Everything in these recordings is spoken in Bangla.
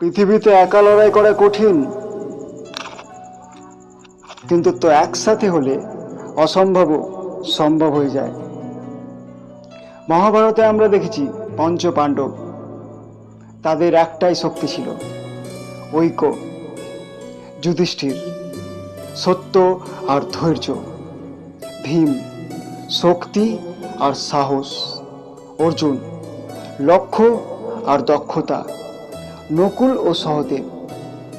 পৃথিবীতে একা লড়াই করা কঠিন, কিন্তু তো একসাথে হলে অসম্ভবও সম্ভব হয়ে যায়। মহাভারতে আমরা দেখেছি পঞ্চ পাণ্ডব, তাদের একটাই শক্তি ছিল, ঐক্য। যুধিষ্ঠির সত্য আর ধৈর্য, ভীম শক্তি আর সাহস, অর্জুন লক্ষ্য আর দক্ষতা, নকুল ও সহদেব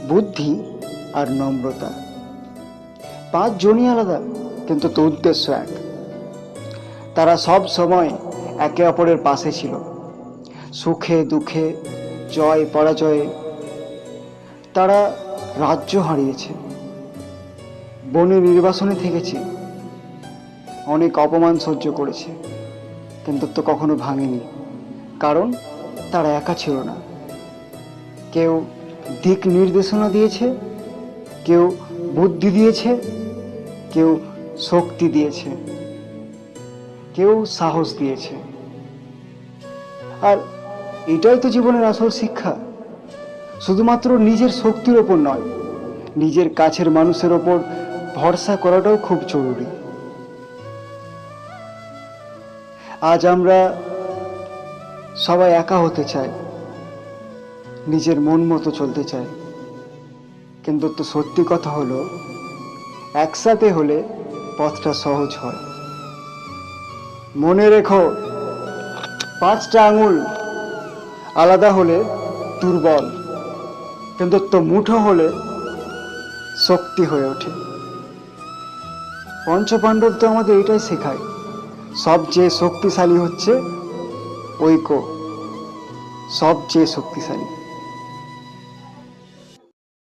বুদ্ধি আর নম্রতা। পাঁচজনই আলাদা, কিন্তু তো উদ্দেশ্য এক। তারা সব সময় একে অপরের পাশে ছিল, সুখে দুঃখে, জয় পরাজয়ে। তারা রাজ্য হারিয়েছে, বনে নির্বাসনে থেকেছে, অনেক অপমান সহ্য করেছে, কিন্তু তো কখনো ভাঙেনি, কারণ তারা একা ছিল না। কেউ দিক নির্দেশনা দিয়েছে, কেউ বুদ্ধি দিয়েছে, কেউ শক্তি দিয়েছে, কেউ সাহস দিয়েছে। আর এটাই তো জীবনের আসল শিক্ষা। শুধুমাত্র নিজের শক্তির ওপর নয়, নিজের কাছের মানুষের ওপর ভরসা করাটাও খুব জরুরি। আজ আমরা সবাই একা হতে চাই, নিজের মন মতো চলতে চাই, কিন্তু তো সত্যি কথা হলো, একসাথে হলে পথটা সহজ হয়। মনে রেখো, 5টা আঙুল আলাদা হলে দুর্বল, কিন্তু তো মুঠো হলে শক্তি হয়ে ওঠে। পঞ্চপাণ্ডব তো আমাদের এটাই শেখায়, সবচেয়ে শক্তিশালী হচ্ছে ঐক্য, সবচেয়ে শক্তিশালী।